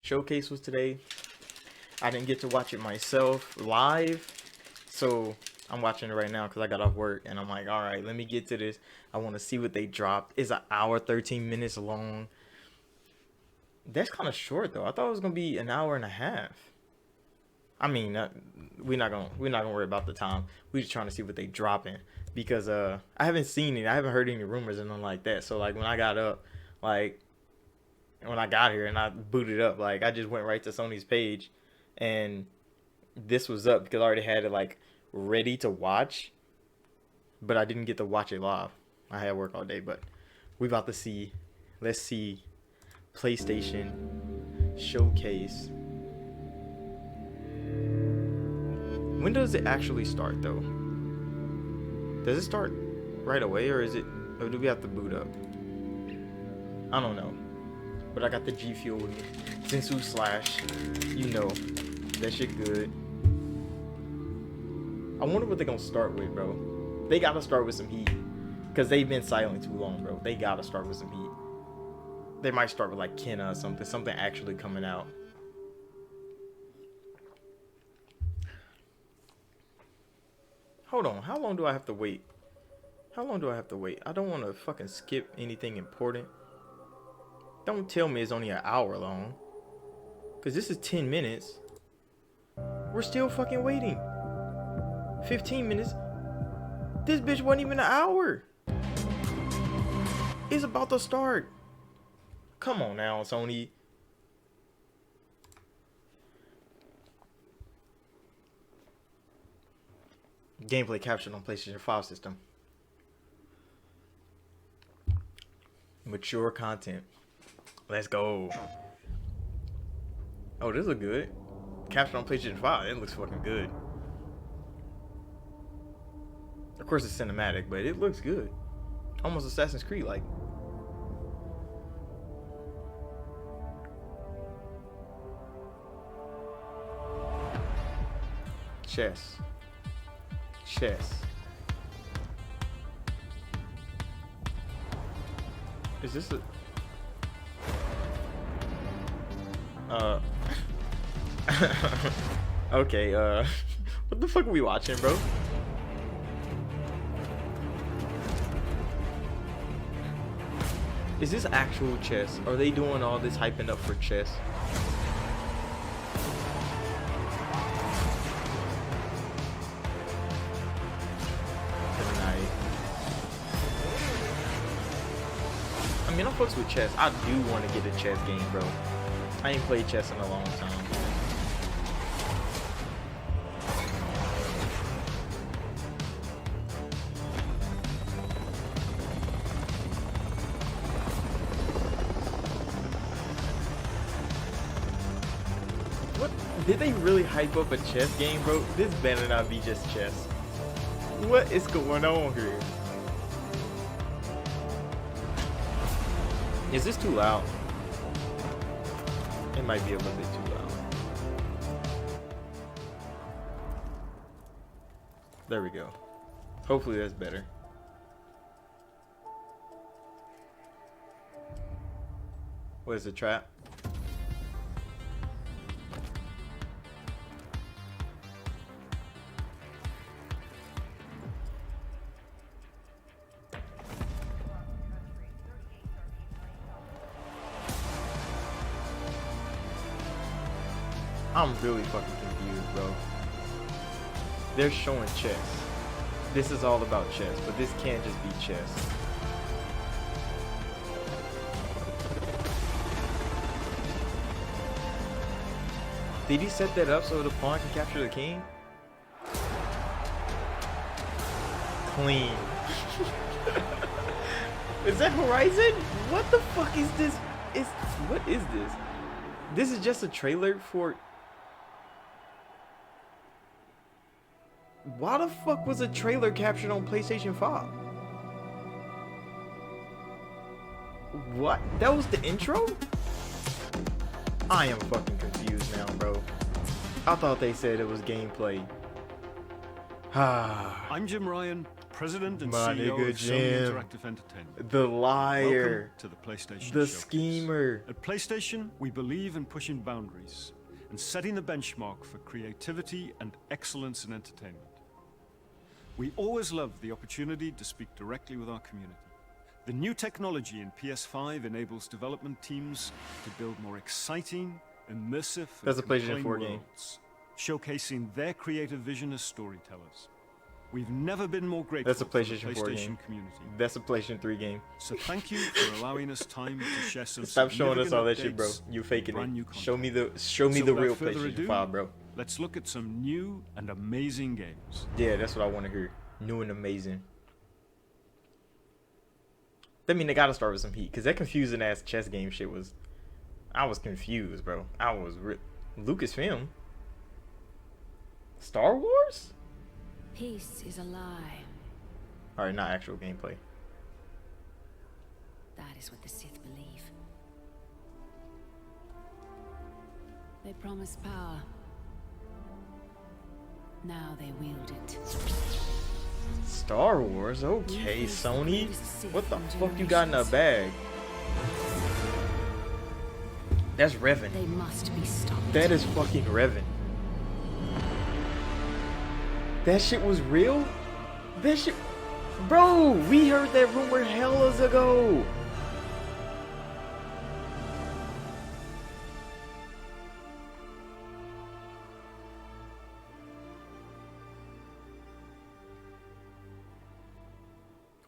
showcase was today. I didn't get to watch it myself live, so I'm watching it right now because I got off work and I'm like, all right, let me get to this. I want to see what they dropped. It's an hour 13 minutes long. That's kind of short though. I thought it was gonna be an hour and a half. I mean, we're not gonna worry about the time. We just trying to see what they dropping because I haven't seen it. I haven't heard any rumors and nothing like that. So like when I got up, like when I got here and I booted up, like I just went right to Sony's page, and this was up because I already had it like ready to watch, but I didn't get to watch it live. I had work all day, but we about to see. Let's see, PlayStation showcase. When does it actually start though? Does it start right away or do we have to boot up? I don't know. But I got the G Fuel with me. Sensu Slash. You know. That shit good. I wonder what they're gonna start with, bro. They gotta start with some heat. Cause they've been silent too long, bro. They gotta start with some heat. They might start with like Kenna or something. Something actually coming out. Hold on, how long do I have to wait? How long do I have to wait? I don't want to fucking skip anything important. Don't tell me it's only an hour long. Because this is 10 minutes. We're still fucking waiting. 15 minutes. This bitch wasn't even an hour. It's about to start. Come on now, Sony. Gameplay captured on PlayStation 5 system. Mature content. Let's go. Oh, this looks good. Captured on PlayStation 5. It looks fucking good. Of course it's cinematic, but it looks good. Almost Assassin's Creed like. Chess. Chess. Is this a okay, what the fuck are we watching, bro? Is this actual chess? Are they doing all this hyping up for chess? I mean, I fucks with chess. I do want to get a chess game, bro. I ain't played chess in a long time. What? Did they really hype up a chess game, bro? This better not be just chess. What is going on here? Is this too loud? It might be a little bit too loud. There we go. Hopefully that's better. What is the trap? I'm really fucking confused, bro. They're showing chess. This is all about chess, but this can't just be chess. Did he set that up so the pawn can capture the king? Clean. Is that Horizon? What the fuck is this? What is this? This is just a trailer for... Why the fuck was a trailer captured on PlayStation 5? What? That was the intro? I am fucking confused now, bro. I thought they said it was gameplay. I'm Jim Ryan, President and My CEO nigga of Sony Jim. Interactive Entertainment. The liar. Welcome to the PlayStation The Showcase. schemer. At PlayStation, we believe in pushing boundaries and setting the benchmark for creativity and excellence in entertainment. We always love the opportunity to speak directly with our community. The new technology in PS5 enables development teams to build more exciting, immersive, That's a and PlayStation compelling 4 game. worlds, showcasing their creative vision as storytellers. We've never been more grateful That's a for the PlayStation 4 game. community. That's a PlayStation 3 game. So thank you for allowing us time to share some Stop showing us all that significant shit, bro. updates You faking and brand new it. Show me the So without real further PlayStation ado, 5, bro. Let's look at some new and amazing games. Yeah, that's what I want to hear. New and amazing. That mean they gotta start with some heat, cause that confusing ass chess game shit was. I was confused, bro. I was Lucasfilm. Star Wars? Peace is a lie. All right, not actual gameplay. That is what the Sith believe. They promise power. Now they wield it. Star Wars? Okay, Sony. What the fuck you got in a bag? That's Revan. They must be stopped. That is fucking Revan. That shit was real? That shit... Bro, we heard that rumor hellas ago.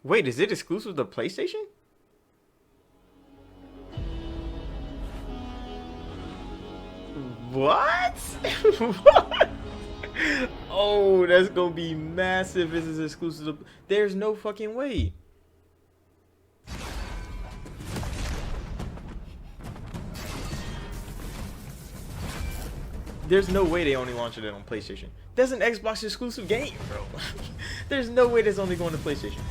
Wait, is it exclusive to PlayStation? What? What? Oh, that's gonna be massive. This is exclusive to... There's no fucking way. There's no way they only launched it on PlayStation. That's an Xbox exclusive game, bro. There's no way that's only going to PlayStation.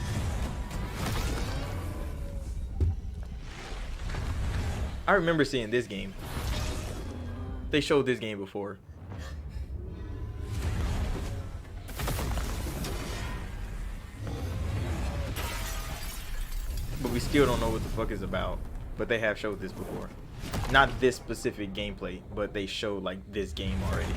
I remember seeing this game. They showed this game before. But we still don't know what the fuck it's about. But they have showed this before. Not this specific gameplay, but they showed like this game already.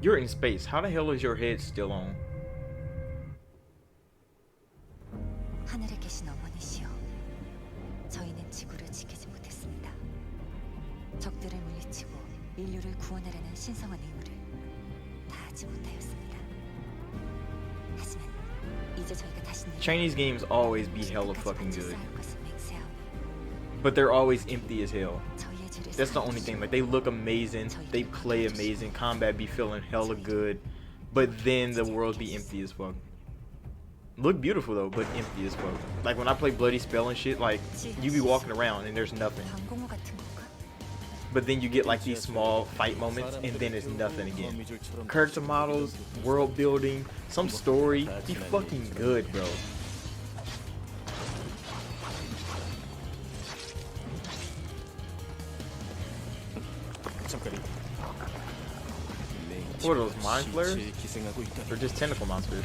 You're in space. How the hell is your head still on? 하늘에 계신 어머니시여, 저희는 지구를 지키지 못했습니다. 적들을 물리치고 인류를 구원하려는 신성한 의무를 다하지 못하였습니다. 하지만 이제 저희가 다시 Chinese games always be hella fucking good, 쌓을 것을 맹세하오니 but they're always empty as hell. 저희의 죄를 That's the only thing. Like, they look amazing, they play amazing, combat be feeling hella good, but then the world be empty as fuck. Look beautiful though, but empty as fuck. Like when I play Bloody Spell and shit, like you be walking around and there's nothing, 방공호 같은 건가? but then you get like these small fight moments and then it's nothing again. Character models, world building, some story, be fucking good, bro. What are those, mind flares? Or just tentacle monsters?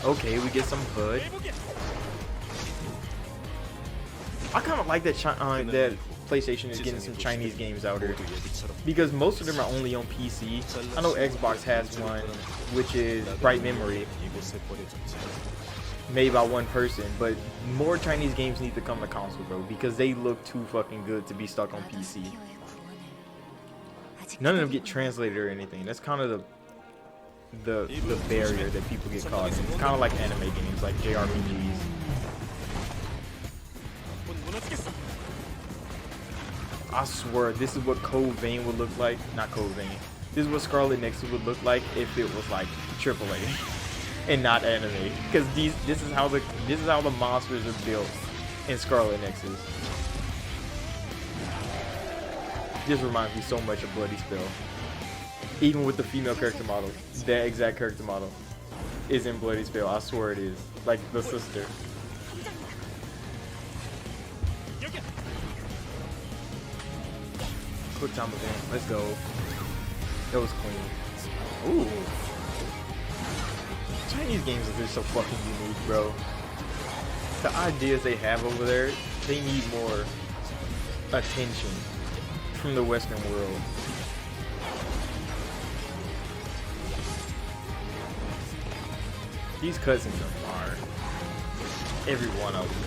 Okay, we get some hood. I kind of like that that PlayStation is getting some Chinese games out here, because most of them are only on PC. I know Xbox has one, which is Bright Memory, made by one person, but more Chinese games need to come to console, bro, because they look too fucking good to be stuck on PC. None of them get translated or anything. That's kind of the barrier that people get caught in. It's kind of like anime games, like JRPGs. I swear, this is what Code Vein would look like. Not Code Vein. This is what Scarlet Nexus would look like if it was like AAA and not anime. Because this is how the monsters are built in Scarlet Nexus. This reminds me so much of Bloody Spell. Even with the female character model, that exact character model is in Bloody Spell. I swear it is. Like the sister. quick time event. Let's go. That was clean. Ooh. Chinese games are just so fucking unique, bro. The ideas they have over there, they need more attention from the Western world. These cutscenes are fire. Every one of them.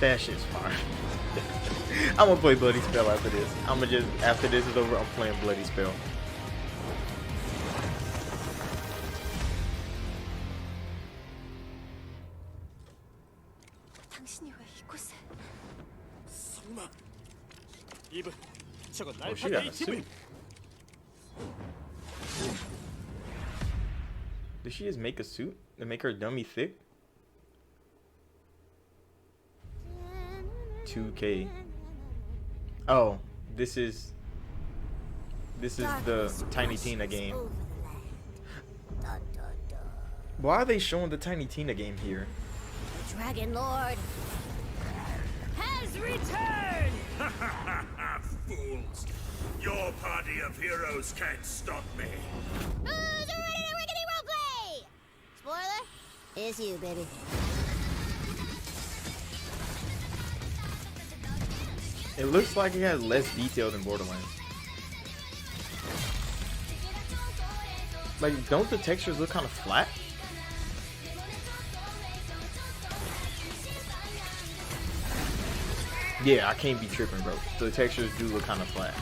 That shit's fire. I'm gonna play Bloody Spell after this. After this is over, I'm playing Bloody Spell. 당신이 왜 이곳에? 설마 이분 저건 Oh, she got a 날파리의 suit. 힘을 Did she just make a suit to make her dummy thick? 2K. Oh, this is the Tiny Tina game. Why are they showing the Tiny Tina game here? Dragon Lord has returned! Fools! Your party of heroes can't stop me. Who's ready to rickety roleplay? Spoiler? It's you, baby. It looks like it has less detail than Borderlands. Like, don't the textures look kind of flat? Yeah, I can't be tripping, bro. The textures do look kind of flat.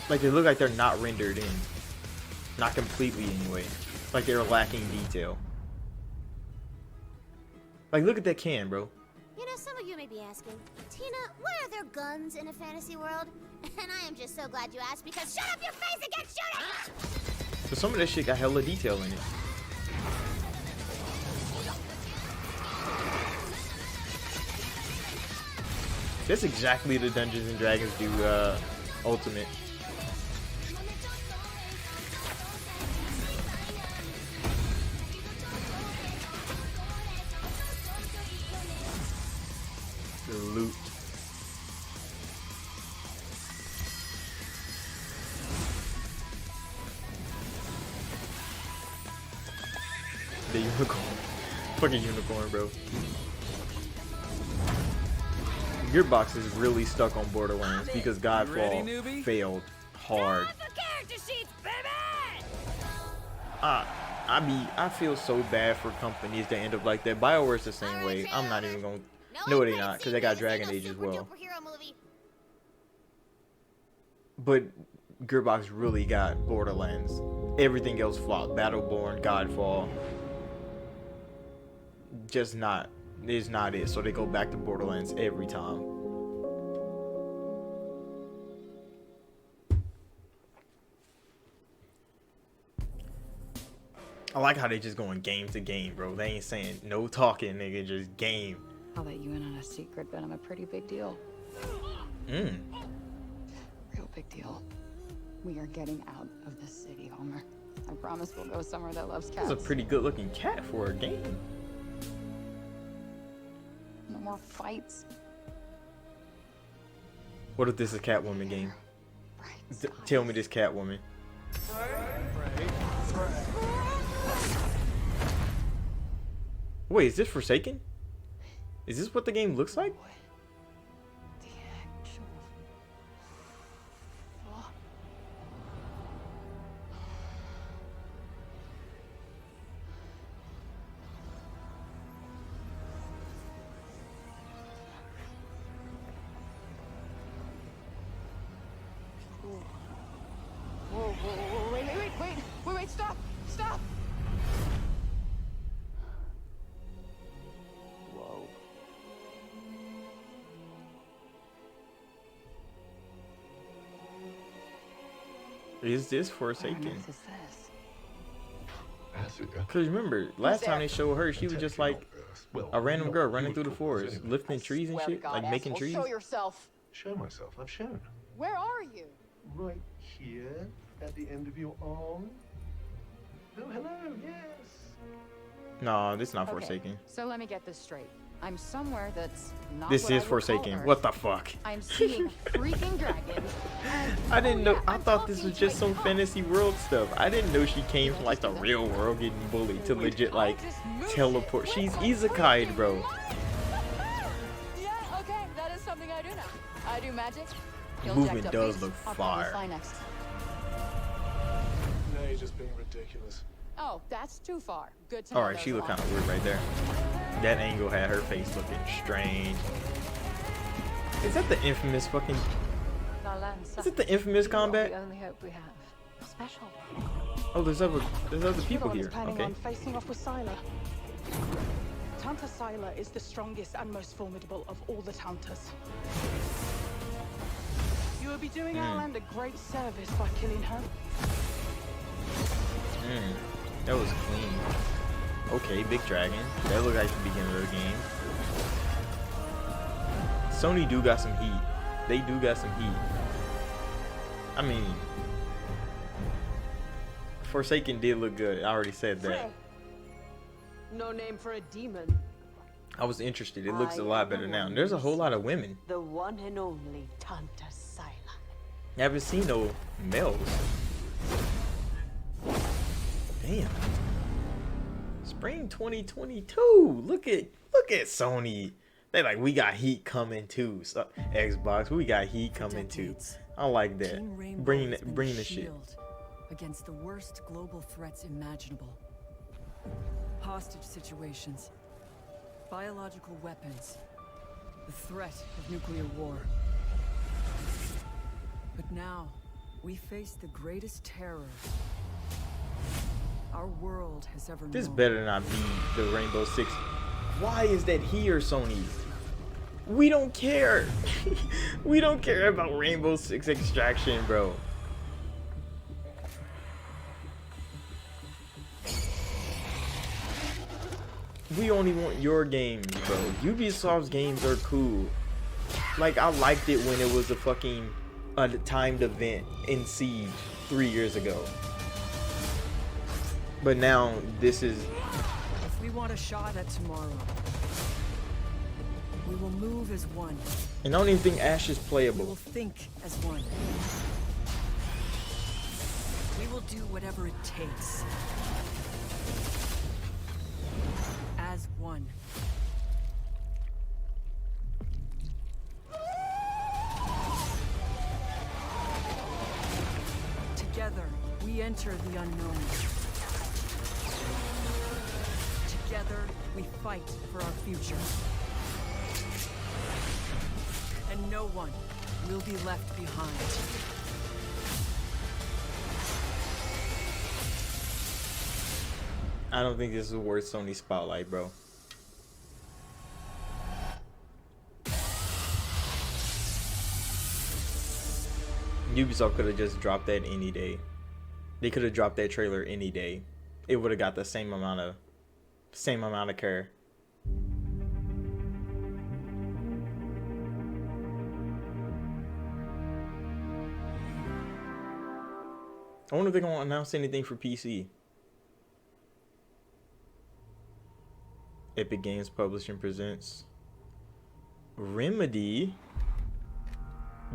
Like, they look like they're not rendered in. Not completely, anyway. Like, they're lacking detail. Like, look at that can, bro. You know, some of you may be asking, Tina, why are there guns in a fantasy world? And I am just so glad you asked, because shut up your face and get shooting! So some of that shit got hella detail in it. That's exactly the Dungeons and Dragons do Ultimate. The loot. The unicorn. Fucking unicorn, bro. Gearbox is really stuck on Borderlands because Godfall failed hard. Time for character sheets, baby! I feel so bad for companies that end up like that. BioWare's the same way. I'm not even gonna. No, they're not, because they got Dragon Age as well. But Gearbox really got Borderlands. Everything else flopped. Battleborn, Godfall. Just not. Is not it. So they go back to Borderlands every time. I like how they just going game to game, bro. They ain't saying no talking, nigga. Just game. I'll let you in on a secret, but I'm a pretty big deal. Mm. Real big deal. We are getting out of this city, Homer. I promise we'll go somewhere that loves cats. That's a pretty good looking cat for a game. No more fights. What if this is a Catwoman game? Right. Tell me this Catwoman. Wait, is this Forsaken? Is this what the game looks like? The actual... Whoa, wait, stop! Whoa. Is this What on Forsaken? earth is this? Cause remember, last time they showed her, she was just like a random girl running through the forest, lifting trees and Swear to shit, God, like making asshole, trees. Show yourself. Show myself. I've shown. Where are you? Right here, at the end of your arm. Oh, hello. Yes. No, this is not Okay, Forsaken. so let me get this straight. I'm somewhere that's not This what is I would call Forsaken. Earth. What the fuck? I'm seeing freaking dragons. And, I didn't know. yeah, I I'm thought this was talking just some like, fantasy world stuff. I didn't know she came from like the real world getting bullied to legit like teleport. She's isekai, bro. Yeah, okay, that is something I do now. I do magic. Movement does look I'll probably fire. fly next. Now you're just being ridiculous. Oh, that's too far. Good to All know right, she those looked kind lines. of weird right there. That angle had her face looking strange. Is that the infamous fucking? Is it the infamous combat? The only hope we have. Special. Oh, there's other people Everyone is here. planning Okay. on facing off with Sylar. Tanta Sylar is the strongest and most formidable of all the Tantas. You will be doing our land a great service by killing her. That was clean. Okay, big dragon. That looked like the beginning of the game. Sony do got some heat. They do got some heat. I mean, Forsaken did look good. I already said that. No name for a demon. I was interested. It looks a lot better now. And there's a whole lot of women. The one and only Tanta Sylar. I haven't seen no males. Damn. Spring 2022. Look at Sony. They like, we got heat coming too. So, Xbox, we got heat coming too. I like that. Bringing the shit. Against the worst global threats imaginable. Hostage situations, biological weapons, the threat of nuclear war. But now, we face the greatest terror our world has ever known. This better not be the Rainbow Six. Why is that here, Sony? We don't care. We don't care about Rainbow Six Extraction, bro. We only want your games, bro. Ubisoft's games are cool. Like, I liked it when it was a fucking timed event in Siege 3 years ago. But now, this is... If we want a shot at tomorrow, we will move as one. And I don't even think Ash is We will playable. think as one. We will do whatever it takes. As one. Together, we enter the unknown. Together, we fight for our future. And no one will be left behind. I don't think this is worth Sony spotlight, bro. Ubisoft could have just dropped that any day. They could have dropped that trailer any day. It would have got the same amount of care. I wonder if they're gonna announce anything for PC. Epic Games Publishing presents Remedy.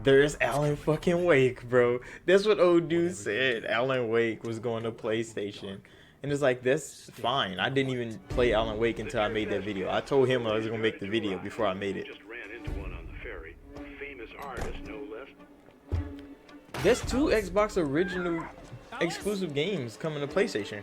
There's Alan fucking Wake, bro. That's what old dude said. Alan Wake was going to PlayStation. And it's like, that's fine. I didn't even play Alan Wake until I made that video. I told him I was gonna make the video before I made it. Just ran into one on the ferry. Famous artist, no less. There's 2 Xbox original exclusive games coming to PlayStation.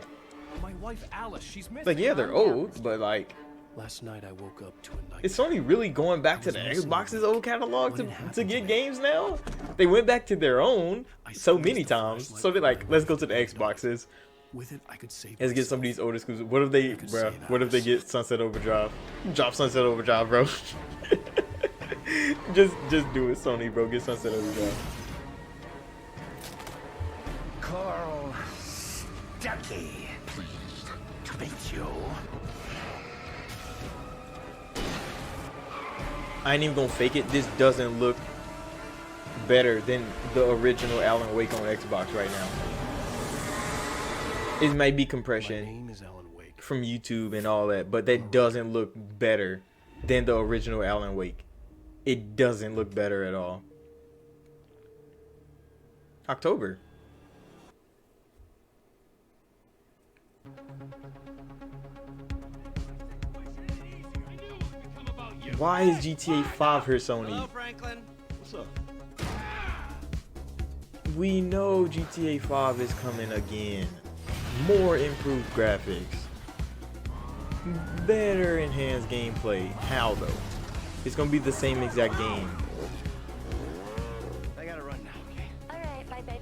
My wife Alice, she's missing. Like, yeah, they're old, but like, Last night I woke up to a night. is Sony really going back to the Xbox's old catalog to get games now? They went back to their own so many times, so they're like, let's go to the Xboxes. With it, I could save. Let's get some of these old exclusives. What if they, bruh? What if they get Sunset Overdrive? Drop Sunset Overdrive, bro. just do it, Sony, bro. Get Sunset Overdrive. Carl Stucky. Pleased to meet you. I ain't even gonna fake it. This doesn't look better than the original Alan Wake on Xbox right now. It might be compression from YouTube and all that, but that doesn't look better than the original Alan Wake. It doesn't look better at all. October. Why is GTA 5 here, Sony? Hello, Franklin. What's up? We know GTA 5 is coming again. More improved graphics. Better enhanced gameplay. How though? It's gonna be the same exact game. I gotta run now, okay? Alright, bye babe.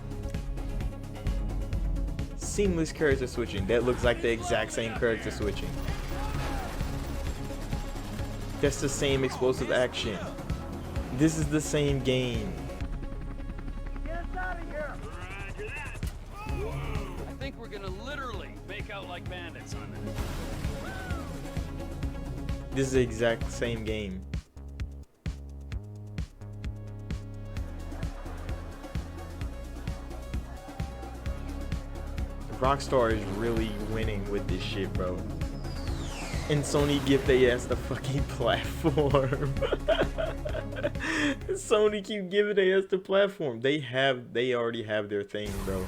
Seamless character switching. That looks like the exact same character switching. That's the same explosive action. This is the same game. Get us out of here! I think we're gonna literally make out like bandits on it. This is the exact same game. Rockstar is really winning with this shit, bro. And Sony give their ass the fucking platform. Sony keep giving their ass the platform. They already have their thing, bro.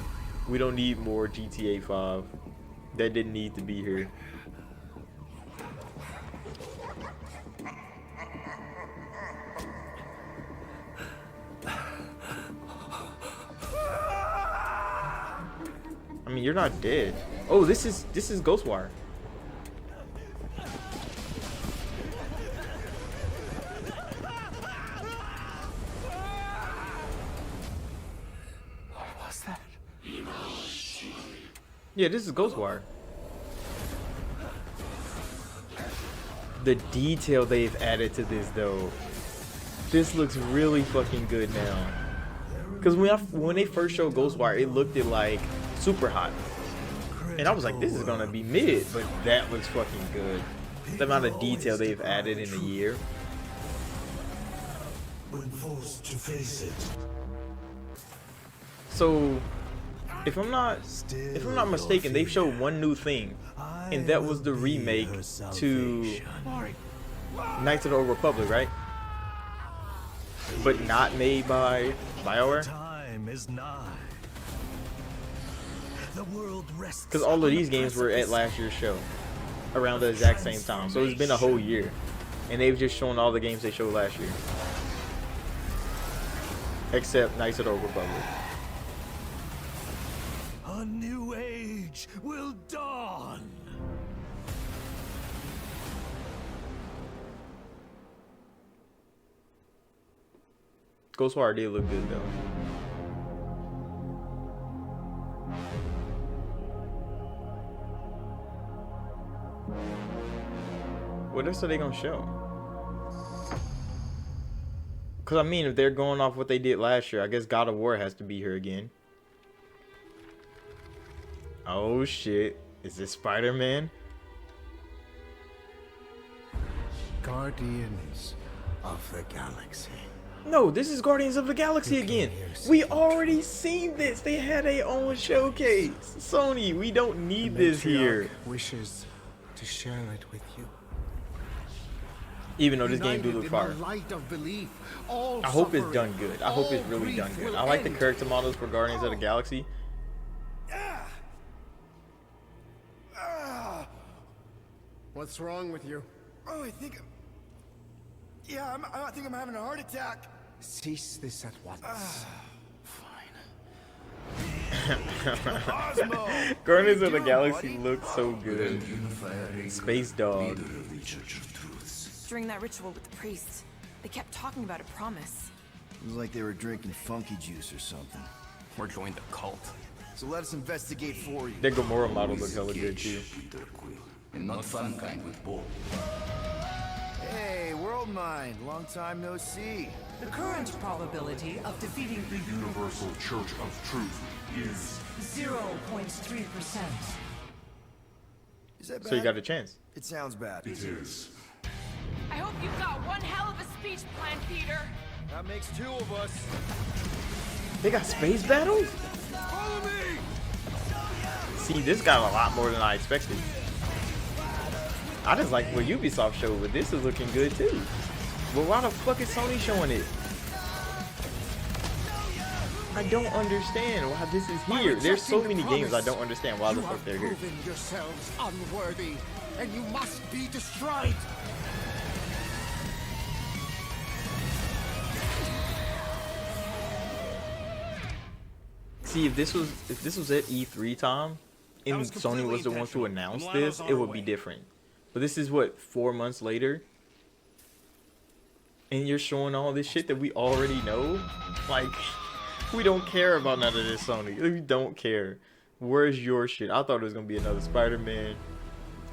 We don't need more GTA 5. That didn't need to be here. I mean, you're not dead. Oh, this is Ghostwire. Yeah, this is Ghostwire. The detail they've added to this, though. This looks really fucking good now. Because when they first showed Ghostwire, it looked like super hot. And I was like, this is gonna be mid, but that looks fucking good. The amount of detail they've added in a year. When forced to face it. So if I'm not mistaken, they've showed one new thing, and that was the remake to Knights of the Old Republic, right? But not made by BioWare. Time is nigh. The world rests. Because all of these games were at last year's show, around the exact same time. So it's been a whole year, and they've just shown all the games they showed last year, except Knights of the Old Republic. A new age will dawn. Ghostwire did look good though. What else are they gonna show? Cause I mean, if they're going off what they did last year, I guess God of War has to be here again. Oh shit. Is this Spider-Man? Guardians of the Galaxy. No, this is Guardians of the Galaxy again. We already seen this. They had their own showcase. Sony, we don't need this here. Wishes to share it with you. Even though this game do look fire. I hope it's done good. I hope it's really done good. I like the character models for Guardians of the Galaxy. What's wrong with you? Oh, I think I'm having a heart attack. Cease this at once. Guardians of the Galaxy looks so good. Space Dog. During that ritual with the priests, they kept talking about a promise. It was like they were drinking funky juice or something. Or joined the cult. So let us investigate for you. Their Gamora model looks hella good too. And not fun kind with Bob. Hey, World Mind, long time no see. The current probability of defeating The Universal Church of Truth is 0.3%. Is that bad? So you got a chance. It sounds bad. It is. I hope you've got one hell of a speech plan, Peter. That makes two of us. They got space battles? Follow me! See, this got a lot more than I expected. I just like what Ubisoft showed, but this is looking good too. But why the fuck is Sony showing it? I don't understand why this is here. There's so many games I don't understand why the fuck they're here. You have proven yourselves unworthy, and you must be destroyed. See, if this was at E3 time, and Sony was the one to announce this, it would be different. But this is what, 4 months later, and you're showing all this shit that we already know. Like, we don't care about none of this, Sony. We don't care. Where's your shit? I thought it was gonna be another Spider-Man,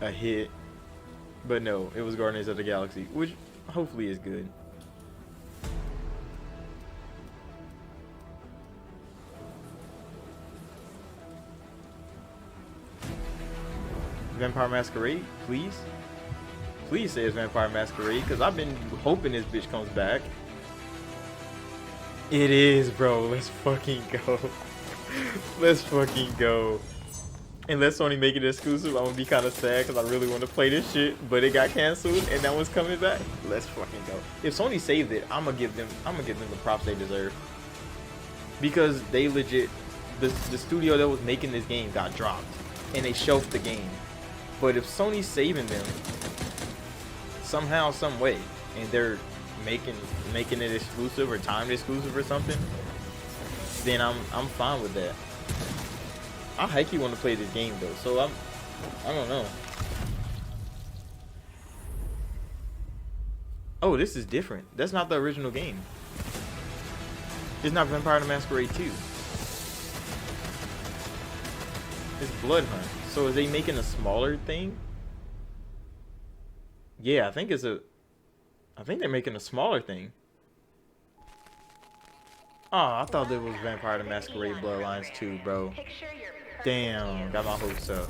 a hit, but no, it was Guardians of the Galaxy, which hopefully is good. Vampire Masquerade, please. Please say it's Vampire Masquerade, because I've been hoping this bitch comes back. It is, bro. Let's fucking go. Let's fucking go. Unless Sony make it exclusive, I'm gonna be kind of sad because I really want to play this shit, but it got canceled and that one's coming back. Let's fucking go. If Sony saved it, I'm gonna give them the props they deserve, because they legit, the studio that was making this game got dropped and they shelved the game. But if Sony's saving them somehow, some way, and they're making it exclusive or timed exclusive or something, then I'm fine with that. I heck you want to play this game though, so I don't know. Oh, this is different. That's not the original game. It's not Vampire the Masquerade 2. It's Blood Hunt. So are they making a smaller thing? Yeah, I think they're making a smaller thing. Oh, I thought there was Vampire the Masquerade Bloodlines 2, bro. Damn, got my hopes up.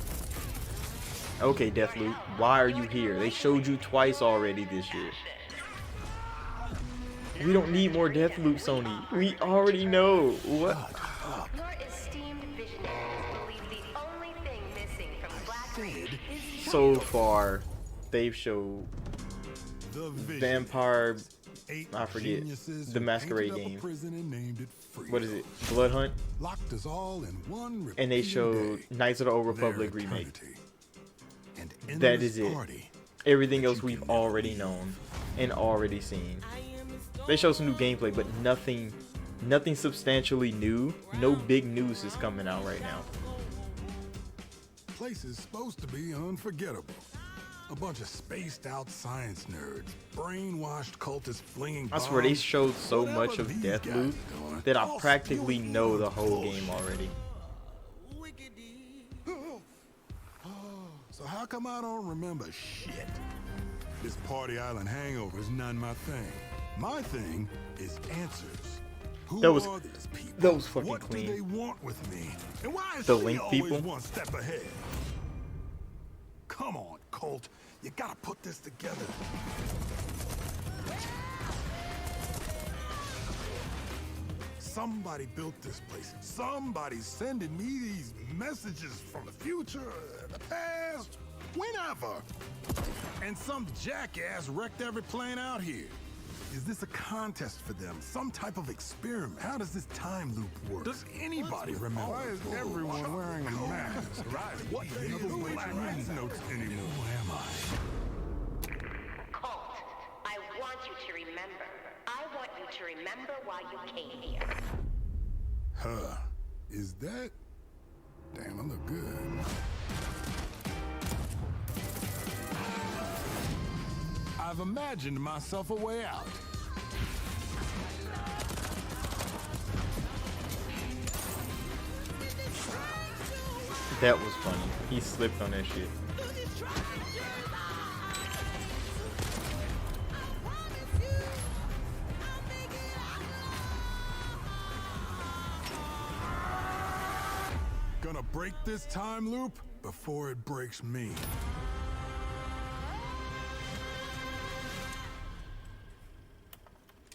Okay, Deathloop, why are you here? They showed you twice already this year. We don't need more Deathloop, Sony. We already know. What? So far, they've showed Vampire, I forget, the Masquerade game. What is it? Blood Hunt? And they showed Knights of the Old Republic remake. That is it. Everything else we've already known and already seen. They showed some new gameplay, but nothing substantially new. No big news is coming out right now. Place is supposed to be unforgettable. A bunch of spaced out science nerds, brainwashed cultists flinging bombs. I swear they showed so much of Deathloop that I practically know the whole game already. So how come I don't remember shit? This Party Island hangover is none my thing. My thing is answers. Who are these people? That was fucking what clean. What do they want with me? And why is The she Link always people? one step ahead? Come on, Colt. You gotta put this together. Somebody built this place. Somebody's sending me these messages from the future, the past, whenever. And some jackass wrecked every plane out here. Is this a contest for them? Some type of experiment? How does this time loop work? Does anybody remember? Why is everyone wearing a mask? What the hell is notes anymore? Who am I? Colt, I want you to remember. I want you to remember why you came here. Huh. Is that? Damn, I look good. I've imagined myself a way out. That was funny. He slipped on that shit. Gonna break this time loop before it breaks me.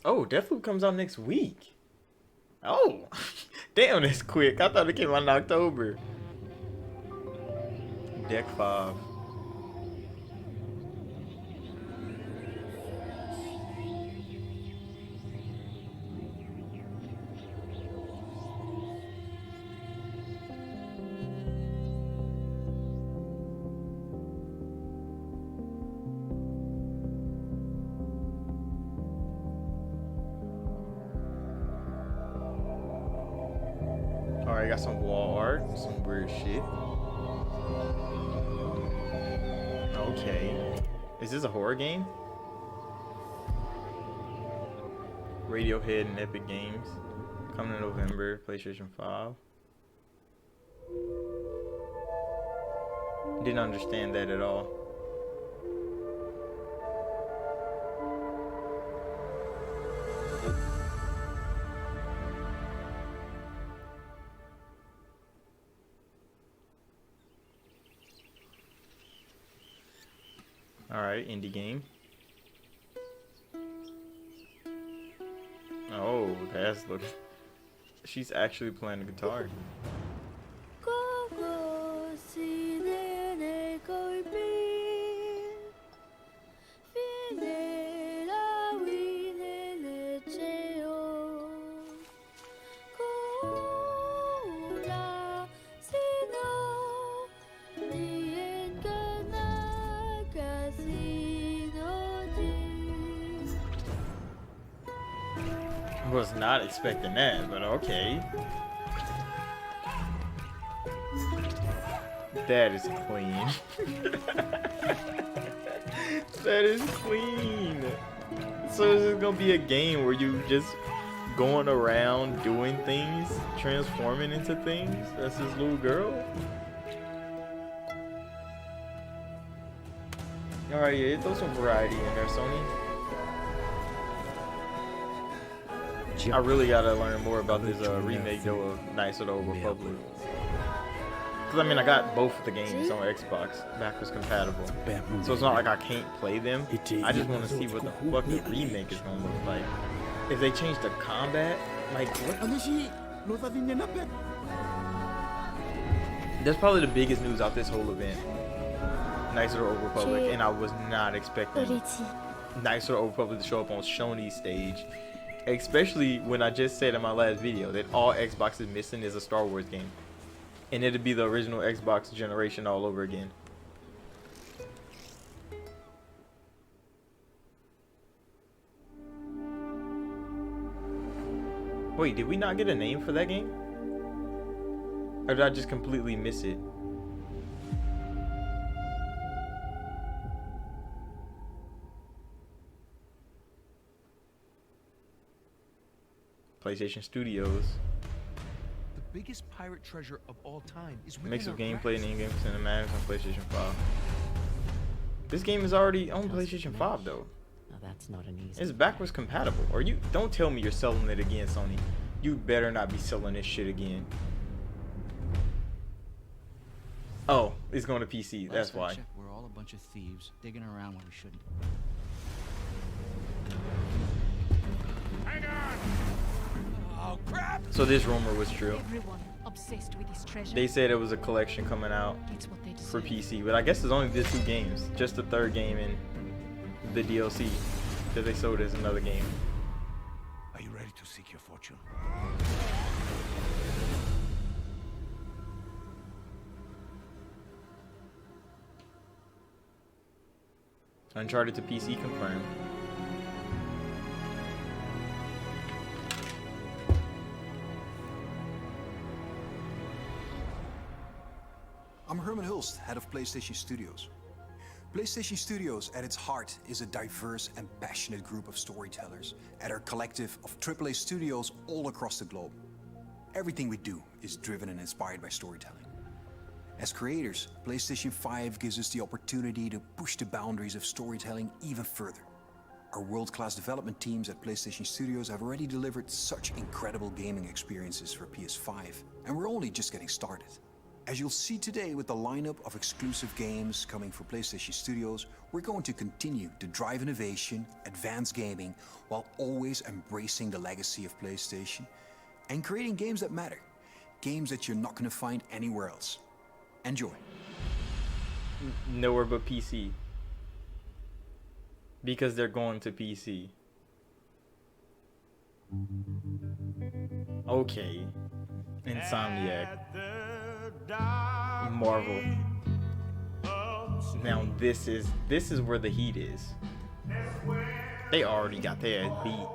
Oh, Deathloop comes out next week. Oh, damn, that's quick. I thought it came out in October. Deck 5. Alright, got some wall art, some weird shit. Okay. Is this a horror game? Radiohead and Epic Games. Coming in November, PlayStation 5. Didn't understand that at all. Alright, indie game. Oh, that's look. She's actually playing the guitar. Was not expecting that, but okay. That is clean. That is clean. So is this gonna be a game where you just going around doing things, transforming into things? That's this little girl? Alright, yeah, throw some variety in there, Sony. I really gotta learn more about this remake though of Knights of the Old Republic. Cause I mean I got both of the games on Xbox backwards compatible, so it's not like I can't play them. I just want to see what the fuck the remake is gonna look like. If they change the combat, like what? That's probably the biggest news out this whole event. Knights of the Old Republic, and I was not expecting Knights of the Old Republic to show up on Sony's stage. Especially when I just said in my last video that all Xbox is missing is a Star Wars game. And it'd be the original Xbox generation all over again. Wait, did we not get a name for that game? Or did I just completely miss it? PlayStation Studios. The biggest pirate treasure of all time is mix of gameplay and in-game cinematics on PlayStation 5. This game is already on PlayStation 5 though. Now that's not an easy. It's backwards compatible. Or you don't tell me you're selling it again, Sony. You better not be selling this shit again. Oh, it's going to PC. That's why. We're all a bunch of thieves digging around where we shouldn't. Oh crap! So this rumor was true. Everyone obsessed with this treasure. They said it was a collection coming out for PC, but I guess it's only just 2 games. Just the 3rd game and the DLC that they sold as another game. Are you ready to seek your fortune? Uncharted to PC confirmed. I'm Herman Hulst, head of PlayStation Studios. PlayStation Studios, at its heart, is a diverse and passionate group of storytellers at our collective of AAA studios all across the globe. Everything we do is driven and inspired by storytelling. As creators, PlayStation 5 gives us the opportunity to push the boundaries of storytelling even further. Our world-class development teams at PlayStation Studios have already delivered such incredible gaming experiences for PS5, and we're only just getting started. As you'll see today with the lineup of exclusive games coming for PlayStation Studios, we're going to continue to drive innovation, advance gaming, while always embracing the legacy of PlayStation and creating games that matter. Games that you're not going to find anywhere else. Enjoy. Nowhere but PC. Because they're going to PC. Okay. Insomniac. Marvel. Now this is where the heat is. They already got their ass beat.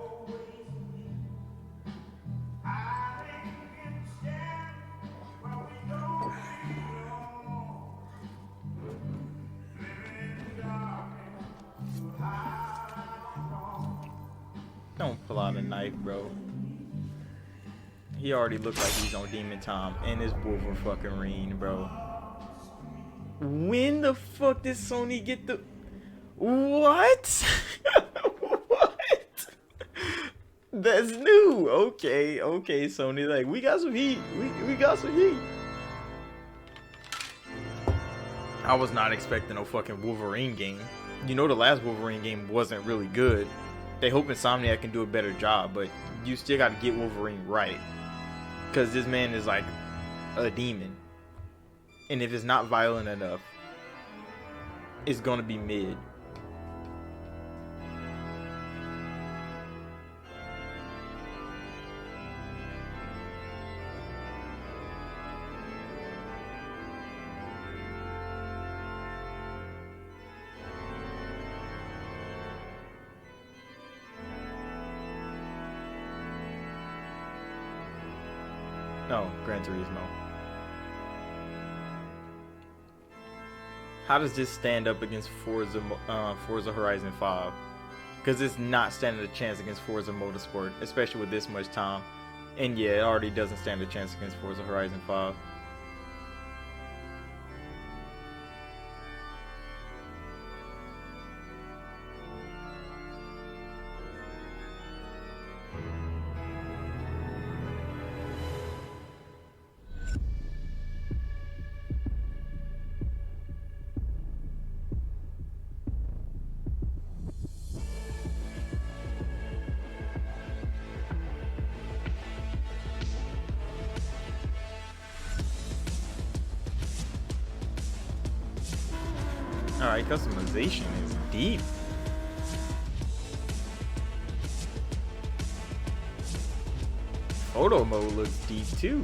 out a knife, bro. He already looked like he's on Demon Time and his Wolverine, bro. When the fuck did Sony get the... What? What? That's new. Okay, okay, Sony. Like, we got some heat. We got some heat. I was not expecting no fucking Wolverine game. You know the last Wolverine game wasn't really good. They hope Insomniac can do a better job, but you still got to get Wolverine right. Because this man is like a demon. And if it's not violent enough, it's going to be mid. No, Gran Turismo. How does this stand up against Forza Horizon 5? Because it's not standing a chance against Forza Motorsport, especially with this much time. And yeah, it already doesn't stand a chance against Forza Horizon 5. Alright, customization is deep. Photo mode looks deep too.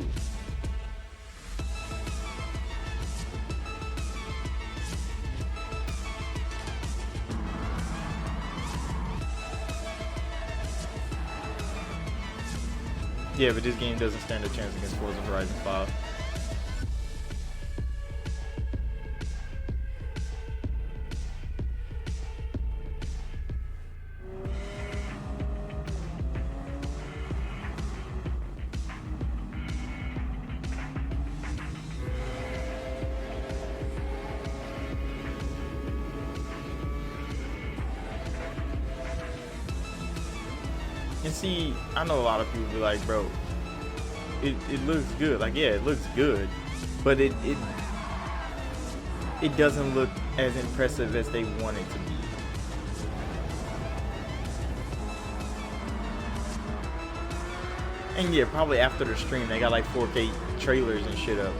Yeah, but this game doesn't stand a chance against Forza Horizon 5. And see, I know a lot of people be like, bro, it looks good. Like, yeah, it looks good, but it doesn't look as impressive as they want it to be. And yeah, probably after the stream, they got like 4K trailers and shit up.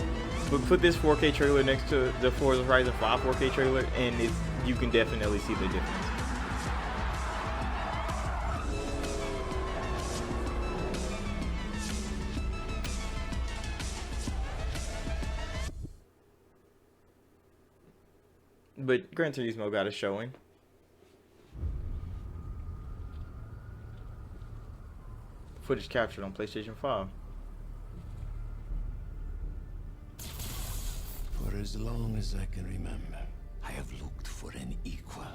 But put this 4K trailer next to the Forza Horizon 5 4K trailer, and you can definitely see the difference. But Gran Turismo got a showing. Footage captured on PlayStation 5. For as long as I can remember, I have looked for an equal.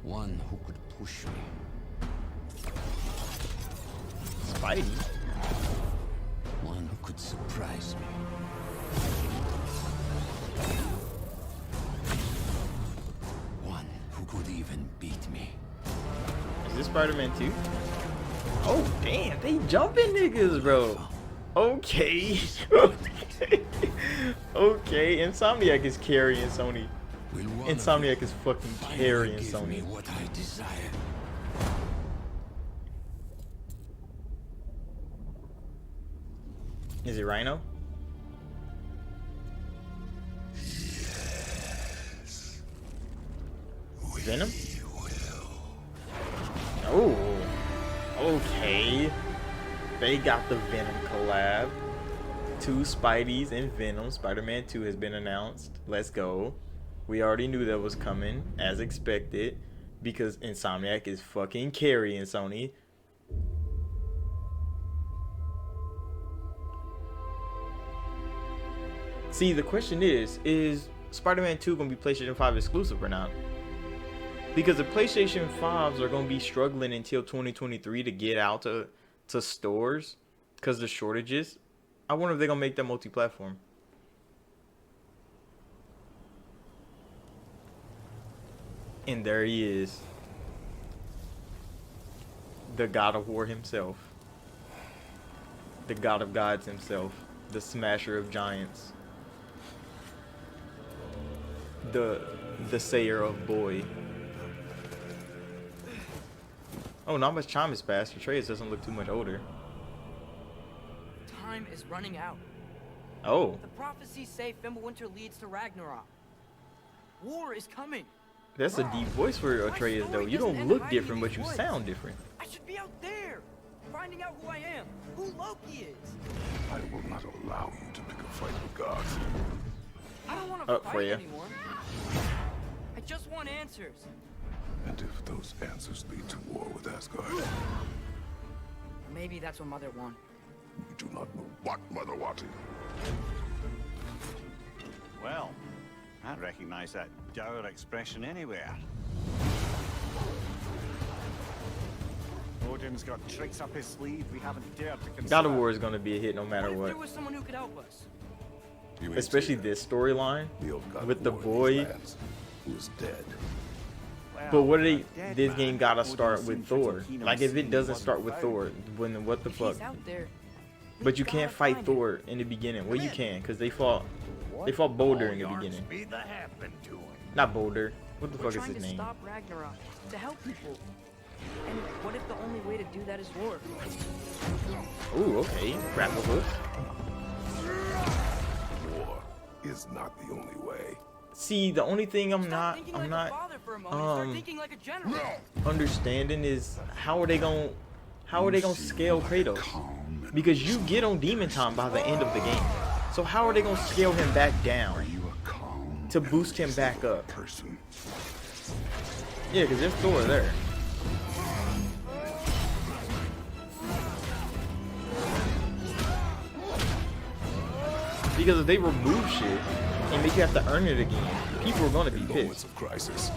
One who could push me. Spidey? One who could surprise me. One who could even beat me. Is this Spider-Man 2? Oh damn, they jumping niggas, bro. Okay. Okay, Insomniac is carrying Sony. Insomniac is fucking carrying Sony. What I desire. Is it Rhino? Yes. Venom? Oh, okay. They got the Venom collab. 2 Spideys and Venom. Spider-Man 2 has been announced. Let's go. We already knew that was coming, as expected, because Insomniac is fucking carrying Sony. See, the question is Spider-Man 2 gonna be PlayStation 5 exclusive or not? Because the PlayStation 5s are going to be struggling until 2023 to get out to stores because of the shortages. I wonder if they're going to make that multi-platform. And there he is. The God of War himself. The God of Gods himself. The Smasher of Giants. The Sayer of Boy. Oh, not much time has passed. Atreus doesn't look too much older. Time is running out. Oh. The prophecies say Fimbulwinter leads to Ragnarok. War is coming. That's a deep voice for Atreus, though. You don't look different, but you sound different. I should be out there, finding out who I am, who Loki is. I will not allow you to pick a fight with gods. I don't want to fight Freya. anymore. I just want answers. And if those answers lead to war with Asgard, Maybe that's what Mother wanted. we do not know what Mother wanted. Well, I recognize that dour expression anywhere. Odin's got tricks up his sleeve we haven't dared to consider. God of War is going to be a hit no matter If what. there was someone who could help us. Especially this storyline with the boy. Who's dead. But what are they? This game gotta start with Thor. Like if it doesn't start with Thor, then what the fuck? But you can't fight Thor in the beginning. Well, you can, cause they fought Boulder in the beginning. Not Boulder. What the fuck is his To name? stop Ragnarok, to help people. And what if the only way to do that is war? Ooh, okay. Grapple hook. War is not the only way. See, the only thing I'm not understanding is how are they gonna scale Kratos? Because you get on Demon Time by the end of the game. So how are they gonna scale him back down to boost him back up? Yeah, because there's Thor there. Because if they remove shit and make you have to earn it again, people are gonna be pissed. Moments of crisis.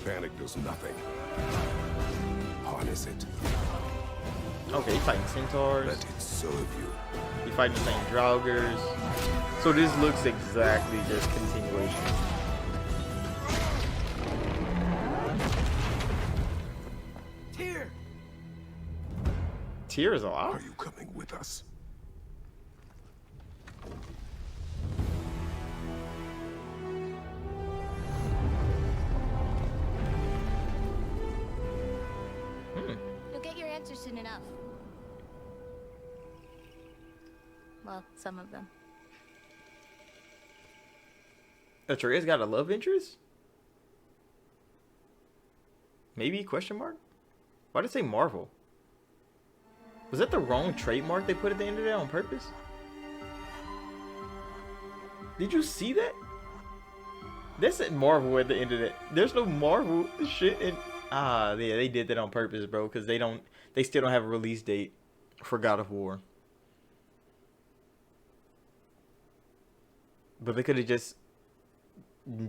Panic does nothing. Harness it. Okay, you fighting centaurs. Let it serve you. You fighting the same Draugrs. So this looks exactly just continuation. Tyr! Tyr is alive? Are you coming with us? You'll get your answers soon enough. Well, some of them. Atreus got a love interest? Maybe? Question mark? Why did it say Marvel? Was that the wrong trademark they put at the end of that on purpose? Did you see that? That said Marvel at the end of that. There's no Marvel shit in. Ah, yeah, they did that on purpose, bro, because they still don't have a release date for God of War. But they could have just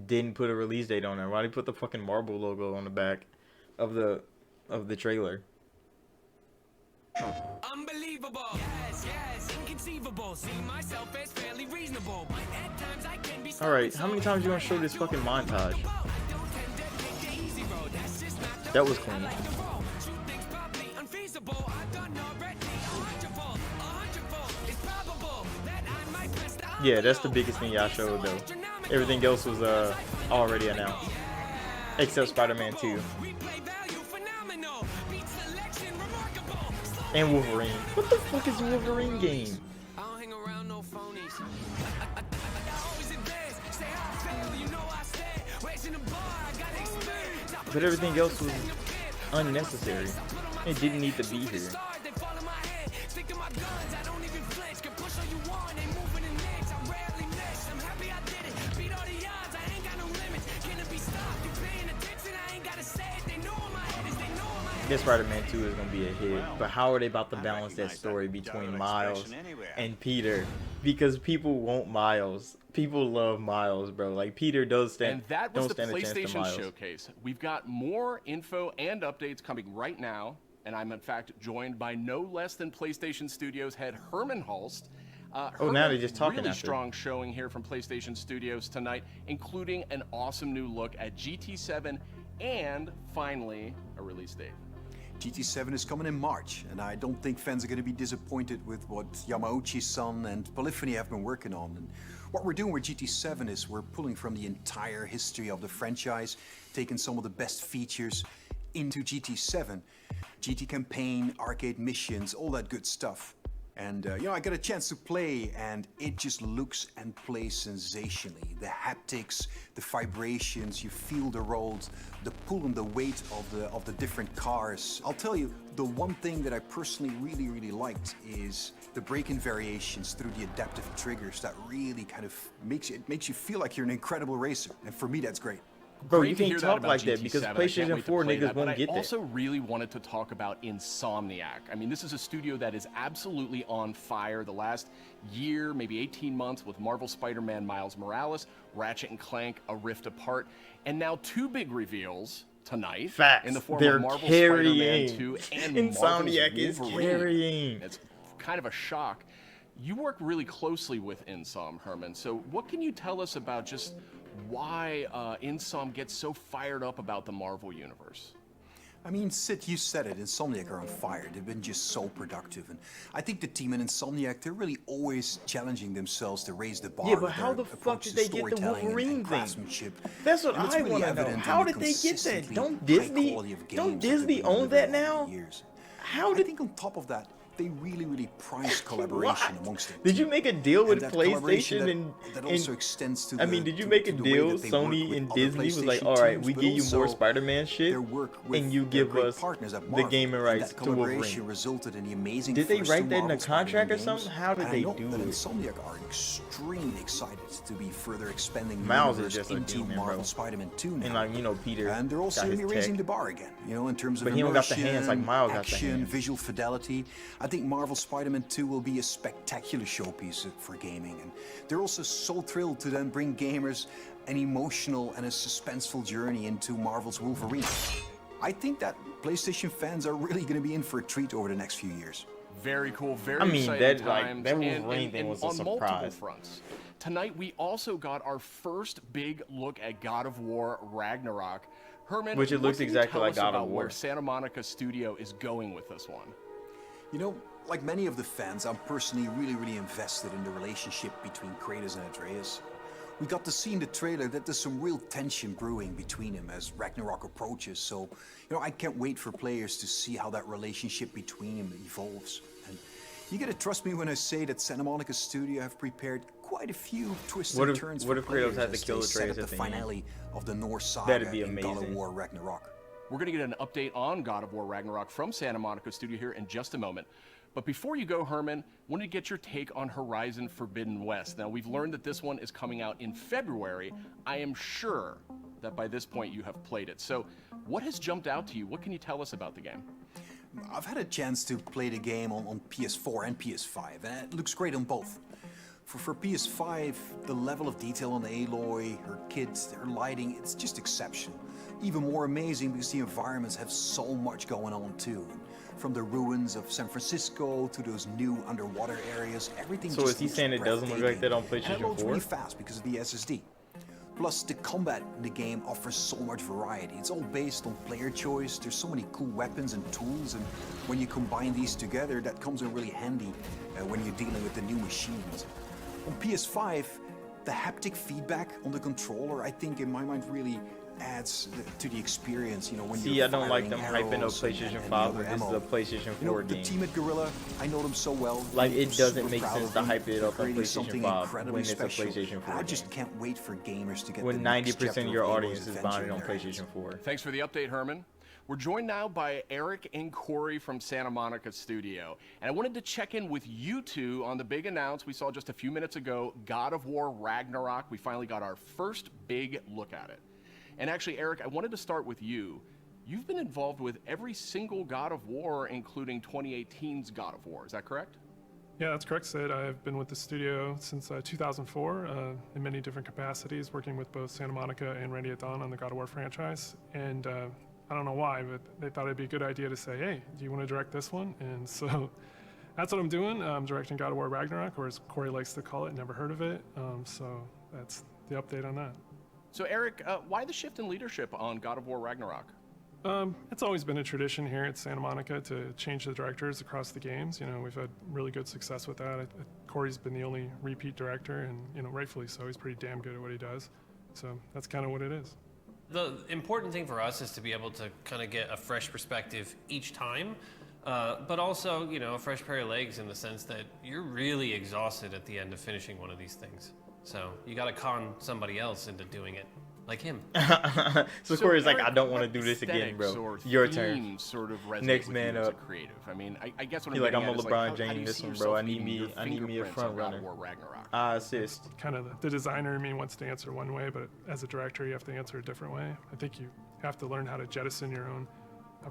didn't put a release date on there. Why did they put the fucking Marvel logo on the back of the trailer? Unbelievable. Yes, yes, inconceivable. See myself as fairly reasonable. But at times I can be Alright, how many times you gonna show this fucking montage? That was clean. Yeah, that's the biggest thing y'all showed though. Everything else was already announced. Except Spider-Man 2. And Wolverine. What the fuck is the Wolverine game? But everything else was unnecessary. It didn't need to be here. this Spider-Man 2 is gonna be a hit, Well, but how are they about to I balance that recognize story that between dour Miles expression anywhere. and Peter? Because people want Miles. People love Miles, bro. Like Peter does stand. And that was don't the stand a chance to PlayStation Miles. Showcase. We've got more info and updates coming right now, and I'm in fact joined by no less than PlayStation Studios head Herman Hulst. Oh, now they're just talking really after. strong showing here from PlayStation Studios tonight, including an awesome new look at GT7 and finally a release date. GT7 is coming in March, and I don't think fans are going to be disappointed with what Yamauchi-san and Polyphony have been working on. And what we're doing with GT7 is we're pulling from the entire history of the franchise, taking some of the best features into GT7. GT campaign, arcade missions, all that good stuff. And, you know, I got a chance to play, and it just looks and plays sensationally. The haptics, the vibrations, you feel the roads, the pull and the weight of the different cars. I'll tell you, the one thing that I personally really liked is the braking variations through the adaptive triggers. That really kind of makes you feel like you're an incredible racer. And for me, that's great. Bro, Great you to hear can't that talk about like that GT7. because I can't PlayStation wait to 4 play niggas that, won't but get I that. also really wanted to talk about Insomniac. I mean, this is a studio that is absolutely on fire the last year, maybe 18 months with Marvel Spider-Man Miles Morales, Ratchet and Clank, A Rift Apart, and now two big reveals tonight Facts. in the form They're of Marvel carrying. Spider-Man 2 and Insomniac Marvel's is Wolverine. carrying. It's kind of a shock. You work really closely with Insom, Herman, so what can you tell us about just why Insom gets so fired up about the Marvel Universe? I mean, Sid, you said it. Insomniac are on fire. They've been just so productive. And I think the team in Insomniac, they're really always challenging themselves to raise the bar. Yeah, but with how their the fuck approach did to they get the storytelling and Wolverine thing? craftsmanship. That's what And it's I really want to know. evident in How the did they get that? consistently Don't high Disney, quality of games don't that they've Disney been own delivering that over the now? years. How I did? think on top of that, they really prize collaboration amongst them. Did you make a deal with And that collaboration PlayStation that also extends to I mean, the- did you to- make to a the way deal? that they work Sony with and other Disney was like, PlayStation all right, teams, we but give you more also Spider-Man shit, their work with and you their give great us partners at the Marvel. gaming And rights that to collaboration Wolverine. resulted in the amazing Did they first write two that in a Marvel contract or Spider-Man something? games. How did And they I know do that it? Insomniac are extremely excited to be further expanding the Miles is universe just a into demon, bro. Marvel Spider-Man 2 now. And like, you know, Peter And they're also got his really raising tech. the bar again, you know, in terms of But he don't got the hands like immersion, Miles got the action, hands. visual fidelity. I think Marvel Spider-Man 2 will be a spectacular showpiece for gaming. And they're also so thrilled to then bring gamers an emotional and a suspenseful journey into Marvel's Wolverine. I think that PlayStation fans are really going to be in for a treat over the next few years. Very cool, very I mean, exciting that, like, times. that and- Wolverine and- thing and was a on multiple surprise. fronts. Tonight, we also got our first big look at God of War Ragnarok. Herman, Which it what looks can you exactly tell like us God of about War. where Santa Monica Studio is going with this one? You know, like many of the fans, I'm personally really invested in the relationship between Kratos and Atreus. We got to see in the trailer that there's some real tension brewing between them as Ragnarok approaches, so, you know, I can't wait for players to see how that relationship between them evolves. And you gotta trust me when I say that Santa Monica Studio have prepared quite a few twists What and if- turns what for if Kratos players had to as kill they set Atreus up at the the end? finale of the Norse saga That'd be in God of amazing. War Ragnarok. We're going to get an update on God of War Ragnarok from Santa Monica Studio here in just a moment. But before you go, Herman, wanted to get your take on Horizon Forbidden West. Now, we've learned that this one is coming out in February. I am sure that by this point you have played it. So what has jumped out to you? What can you tell us about the game? I've had a chance to play the game on PS4 and PS5, and it looks great on both. For PS5, the level of detail on Aloy, her kit, her lighting, it's just exceptional. Even more amazing because the environments have so much going on too. From the ruins of San Francisco to those new underwater areas, everything So just is he looks saying it doesn't look like that on breathtaking. And it PlayStation loads 4? really fast because of the SSD. Plus, the combat in the game offers so much variety. It's all based on player choice. There's so many cool weapons and tools, and when you combine these together, that comes in really handy when you're dealing with the new machines. On PS5, the haptic feedback on the controller, I think in my mind really adds to the experience, you know, when See, you're I don't like firing them hyping up arrows and PlayStation the 5, other but this is ammo. a PlayStation 4 You know, the game. team at Gorilla, I know them so well. Like, I'm it doesn't super make proud sense of to them hype it for up on creating PlayStation something 5 incredibly when it's a special. PlayStation 4 I just game. can't wait for gamers to get When the next 90% chapter of your Aloy's audience is adventure buying it in on their hands. PlayStation 4. Thanks for the update, Herman. We're joined now by Eric and Corey from Santa Monica Studio. And I wanted to check in with you two on the big announce we saw just a few minutes ago, God of War Ragnarok. We finally got our first big look at it. And actually, Eric, I wanted to start with you. You've been involved with every single God of War, including 2018's God of War. Is that correct? Yeah, that's correct, Sid. I've been with the studio since 2004 in many different capacities, working with both Santa Monica and Ready at Dawn on the God of War franchise. And I don't know why, but they thought it'd be a good idea to say, hey, do you want to direct this one? And so that's what I'm doing. I'm directing God of War Ragnarok, or as Corey likes to call it, never heard of it. So that's the update on that. So Eric, why the shift in leadership on God of War Ragnarok? It's always been a tradition here at Santa Monica to change the directors across the games. You know, we've had really good success with that. Corey's been the only repeat director, and, you know, rightfully so. He's pretty damn good at what he does. So that's kind of what it is. The important thing for us is to be able to kind of get a fresh perspective each time, but also, you know, a fresh pair of legs in the sense that you're really exhausted at the end of finishing one of these things. So you got to con somebody else into doing it. Like him. So Corey's like, Eric, I don't want to what do this again, aesthetics bro. or Your turn. themes sort of resonate Next with man you as a up. creative? I mean, I guess what He I'm like, I'm getting a at is, like, LeBron how do James you this see one, yourself bro. I need leaving your me a fingerprints front on God runner. of War Ragnarok? Assist. Kind of the designer in me wants to answer one way, but as a director, you have to answer a different way. I think you have to learn how to jettison your own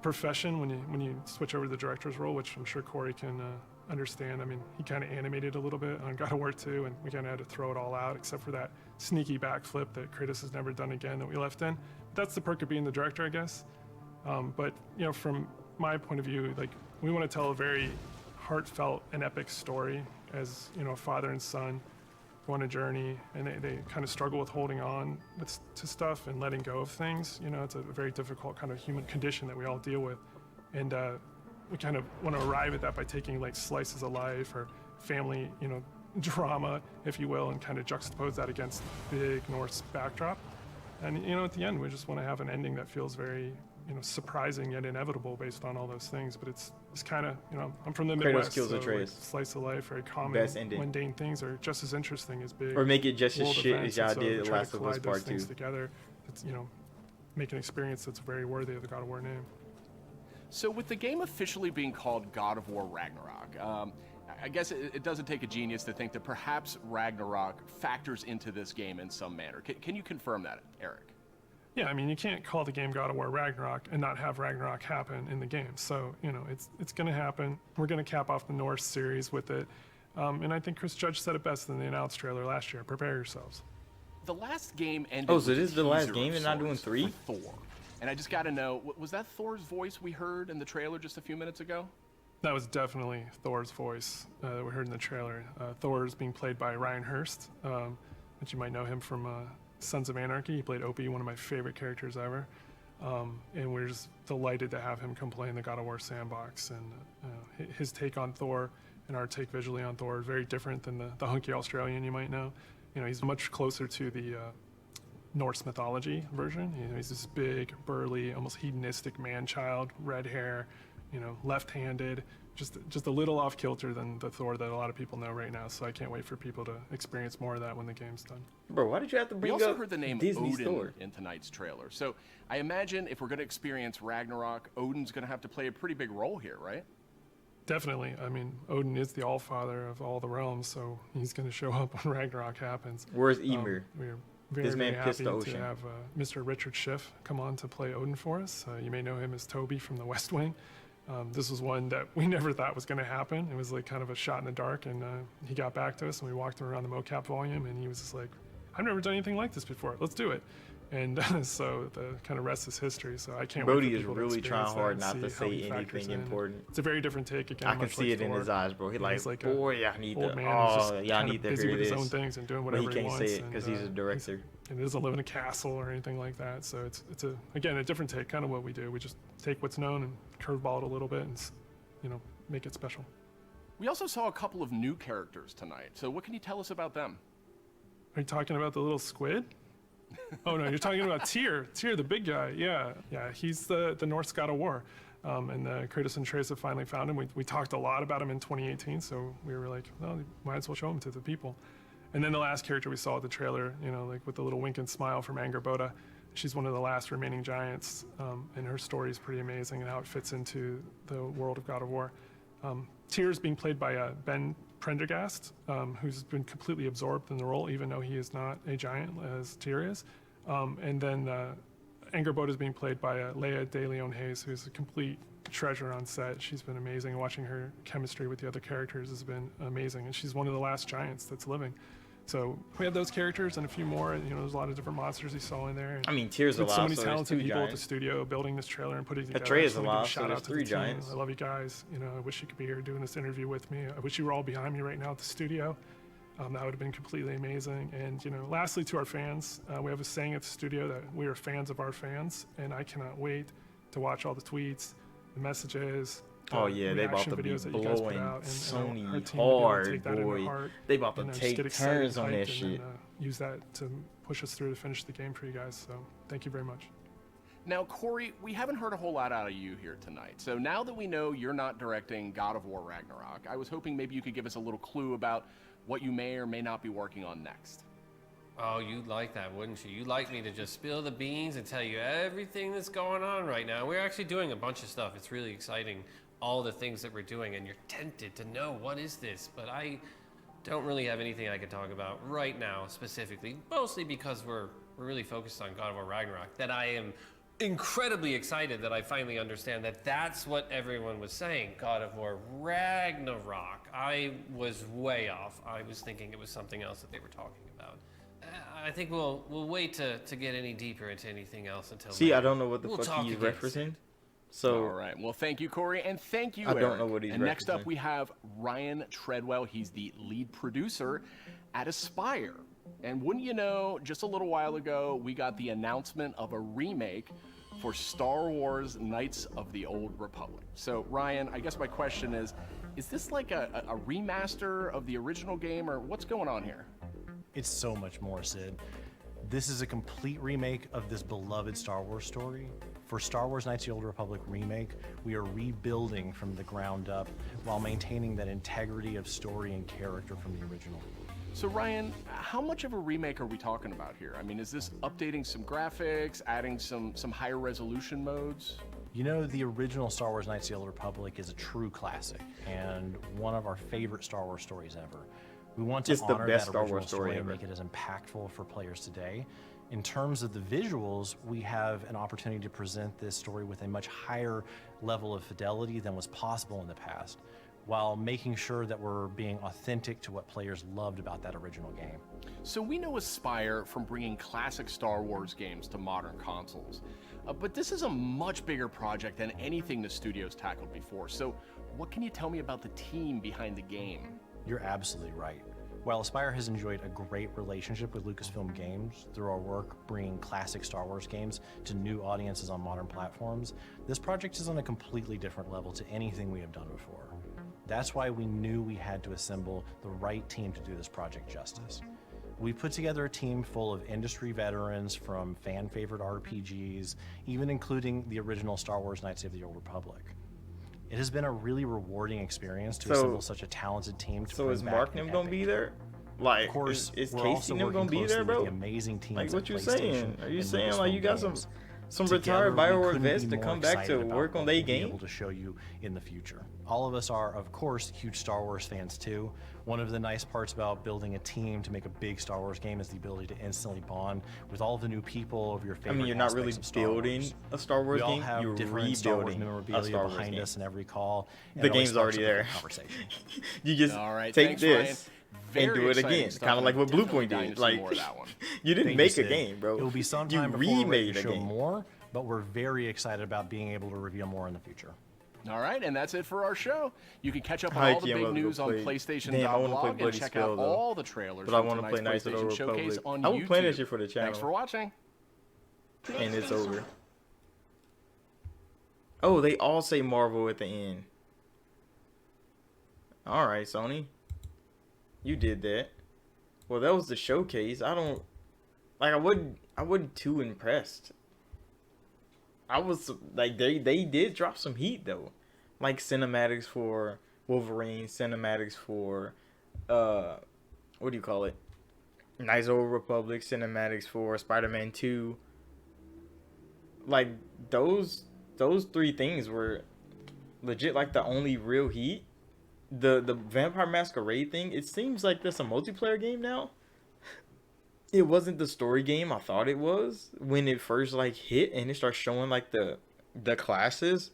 profession when you switch over to the director's role, which I'm sure Corey can understand. I mean, he kind of animated a little bit on God of War 2, and we kind of had to throw it all out, except for that sneaky backflip that Kratos has never done again that we left in. That's the perk of being the director, I guess. But, you know, from my point of view, like, we want to tell a very heartfelt and epic story as, you know, a father and son go on a journey, and they kind of struggle with holding on to stuff and letting go of things. You know, it's a very difficult kind of human condition that we all deal with. And we kind of want to arrive at that by taking like slices of life or family, you know, drama, if you will, and kind of juxtapose that against big Norse backdrop. And, you know, at the end, we just want to have an ending that feels very, you know, surprising yet inevitable based on all those things. But it's kind of, you know, I'm from the Midwest, kills so Atreus. like, slice of life, very common, Best ending. mundane things are just as interesting as big. Or make it just as world shit events, as y'all and so did we The try to Last of Us collide those Part things 2. together. It's, you know, make an experience that's very worthy of the God of War name. So with the game officially being called God of War Ragnarok, I guess it doesn't take a genius to think that perhaps Ragnarok factors into this game in some manner. Can you confirm that, Eric? Yeah, I mean, you can't call the game God of War Ragnarok and not have Ragnarok happen in the game. So, you know, it's going to happen. We're going to cap off the Norse series with it. And I think Chris Judge said it best in the announced trailer last year. Prepare yourselves. The last game ended. Oh, so with this a is the last teaser game? of They're not doing sorts 3? for Thor. And I just got to know, was that Thor's voice we heard in the trailer just a few minutes ago? That was definitely Thor's voice that we heard in the trailer. Thor is being played by Ryan Hurst, which you might know him from Sons of Anarchy. He played Opie, one of my favorite characters ever. And we're just delighted to have him come play in the God of War sandbox. And his take on Thor and our take visually on Thor is very different than the hunky Australian you might know. You know, he's much closer to the Norse mythology version. You know, he's this big, burly, almost hedonistic man-child, red hair, you know, left-handed, just a little off kilter than the Thor that a lot of people know right now. So I can't wait for people to experience more of that when the game's done. Bro, why did you have to bring We also up heard the name Disney's Odin Thor? in tonight's trailer. So I imagine if we're going to experience Ragnarok, Odin's going to have to play a pretty big role here, right? Definitely. I mean, Odin is the Allfather of all the realms, so he's going to show up when Ragnarok happens. Where's Ymir? We're very, This man very pissed happy the to ocean. have Mr. Richard Schiff come on to play Odin for us. You may know him as Toby from The West Wing. This was one that we never thought was going to happen. It was like kind of a shot in the dark, and he got back to us, and we walked him around the mocap volume, and he was just like, I've never done anything like this before. Let's do it. And so the kind of rest is history. So I can't Brody wait for is people to really experience trying hard that not and to see how he say factors anything in. important. It's a very different take again. I can much see like it in Thor. his eyes, bro. He You know, like, he's like boy, I need old to. man who's just Oh, y'all kind of need to busy hear with his this. own things and doing But whatever he can't wants. say it because he's a director. And he doesn't live in a castle or anything like that. So it's again a different take, kind of what we do. We just take what's known and curveball it a little bit and, you know, make it special. We also saw a couple of new characters tonight. So what can you tell us about them? Are you talking about the little squid? Oh no, you're talking about Tyr, the big guy. Yeah, he's the Norse god of war. And Kratos and Atreus have finally found him. We talked a lot about him in 2018, so we were like, well, might as well show him to the people. And then the last character we saw at the trailer, you know, like with the little wink and smile from Angrboda, she's one of the last remaining giants, and her story is pretty amazing and how it fits into the world of God of War. Tyr is being played by Ben Prendergast, who's been completely absorbed in the role, even though he is not a giant as Tyr is. And then Angerboda is being played by Leia De Leon Hayes, who's a complete treasure on set. She's been amazing. Watching her chemistry with the other characters has been amazing, and she's one of the last giants that's living. So we have those characters and a few more. And, there's a lot of different monsters you saw in there. And I mean, Tears with alive. so many So talented people at the giants. studio building this trailer and putting it together. Trey I is just wanna give a alive, so shout there's out to the 3 team. giants. I love you guys. I wish you could be here doing this interview with me. I wish you were all behind me right now at the studio. That would have been completely amazing. And lastly, to our fans, we have a saying at the studio that we are fans of our fans, and I cannot wait to watch all the tweets, the messages. Oh yeah, they about reaction to be videos that you guys put blowing out, and, Sony our team will be able to hard, take that into boy. heart, They about to just take get excited, turns on hyped, that and shit. then, use that to push us through to finish the game for you guys. So thank you very much. Now, Corey, we haven't heard a whole lot out of you here tonight. So now that we know you're not directing God of War Ragnarok, I was hoping maybe you could give us a little clue about what you may or may not be working on next. Oh, you'd like that, wouldn't you? You'd like me to just spill the beans and tell you everything that's going on right now. We're actually doing a bunch of stuff. It's really exciting, all the things that we're doing, and you're tempted to know what is this, but I don't really have anything I can talk about right now specifically, mostly because we're really focused on God of War Ragnarok, that I am incredibly excited that I finally understand that that's what everyone was saying, God of War Ragnarok. I was way off. I was thinking it was something else that they were talking about. I think we'll wait to get any deeper into anything else until See, later. I don't know what the We'll fuck talk he's again. referencing. So all right. Well, thank you, Corey, and thank you, I don't Eric. know what he's And next up, referencing. we have Ryan Treadwell. He's the lead producer at Aspire. And wouldn't you know, just a little while ago, we got the announcement of a remake for Star Wars Knights of the Old Republic. So, Ryan, I guess my question is this like a remaster of the original game, or what's going on here? It's so much more, Sid. This is a complete remake of this beloved Star Wars story. For Star Wars Knights of the Old Republic remake, we are rebuilding from the ground up while maintaining that integrity of story and character from the original. So Ryan, how much of a remake are we talking about here? I mean, is this updating some graphics, adding some higher resolution modes? The original Star Wars Knights of the Old Republic is a true classic and one of our favorite Star Wars stories ever. We want to It's the honor best that Star original Wars story story and ever. make it as impactful for players today. In terms of the visuals, we have an opportunity to present this story with a much higher level of fidelity than was possible in the past, while making sure that we're being authentic to what players loved about that original game. So we know Aspire from bringing classic Star Wars games to modern consoles, but this is a much bigger project than anything the studio's tackled before. So what can you tell me about the team behind the game? You're absolutely right. While Aspire has enjoyed a great relationship with Lucasfilm Games through our work bringing classic Star Wars games to new audiences on modern platforms, this project is on a completely different level to anything we have done before. That's why we knew we had to assemble the right team to do this project justice. We put together a team full of industry veterans from fan-favorite RPGs, even including the original Star Wars Knights of the Old Republic. It has been a really rewarding experience to assemble such a talented team to So bring is back Mark an them gonna epic be game. there? Like, Of course, is we're Casey also them working gonna be closely there, with bro? the amazing teams Like, what at you PlayStation saying? Are you and saying like you Lucasfilm got Games. some Together, retired we Bioware couldn't be vets to more come back excited to about work on what their we'll be game? able to show you in the future. All of us are, of course, huge Star Wars fans too. One of the nice parts about building a team to make a big Star Wars game is the ability to instantly bond with all the new people of your favorite. I mean, you're not really aspects of Star building Wars. a Star Wars we all game, have you're different Star Wars rebuilding a memorabilia Star Wars behind game. us in every call. and The it always game's already sparks up a there. good conversation. You just All right, take thanks, this Ryan. and Very do it exciting again, stuff. kind of like what Definitely Bluepoint dying did. to see Like, more of that one. you didn't Thank make you, a Sid. game, bro. It will be You sometime before we're ready remade to a show game. more, but we're very excited about being able to reveal more in the future. All right, and that's it for our show. You can catch up on I all the can't big wait to go news on play. PlayStation Damn, I wanna play blog and Bloody check Spell, out though. all the trailers But I from wanna tonight's play Knights of the PlayStation Old Showcase Republic. on I will play that YouTube. shit for the channel. Thanks for watching. And it's over. Oh, they all say Marvel at the end. All right, Sony. You did that. Well, that was the showcase. I don't like. I wasn't too impressed. I was like, they did drop some heat though, like cinematics for Wolverine, cinematics for what do you call it? Knights of the Old Republic, cinematics for Spider-Man 2. Like those three things were legit like the only real heat. The Vampire Masquerade thing, it seems like that's a multiplayer game now. it wasn't the story game I thought it was when it first like hit and it starts showing like the classes.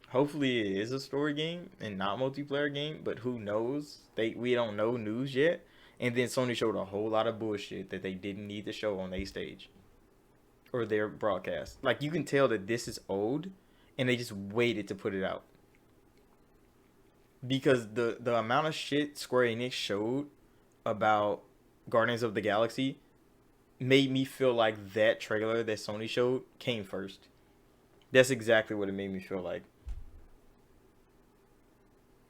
Hopefully it is a story game and not multiplayer game, but who knows? We don't know news yet. And then Sony showed a whole lot of bullshit that they didn't need to show on their stage or their broadcast. Like you can tell that this is old and they just waited to put it out. Because the amount of shit Square Enix showed about Guardians of the Galaxy made me feel like that trailer that Sony showed came first. That's exactly what it made me feel like.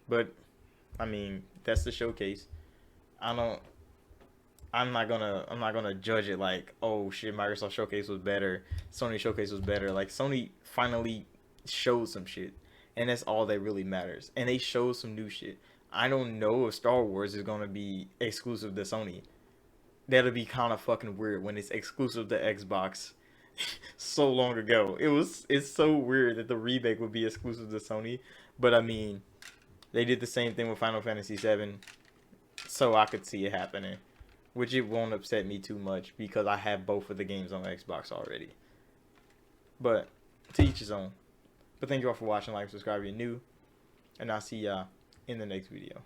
But I mean, that's the showcase. I'm not gonna judge it like, oh shit, Microsoft Showcase was better, Sony Showcase was better. Like Sony finally showed some shit, and that's all that really matters. And they showed some new shit. I don't know if Star Wars is gonna be exclusive to Sony. That'll be kind of fucking weird when it's exclusive to Xbox. So long ago, it's so weird that the remake would be exclusive to Sony. But I mean, they did the same thing with Final Fantasy VII, so I could see it happening, which it won't upset me too much because I have both of the games on Xbox already. But to each his own. But thank you all for watching, like, subscribe if you're new, and I'll see y'all in the next video.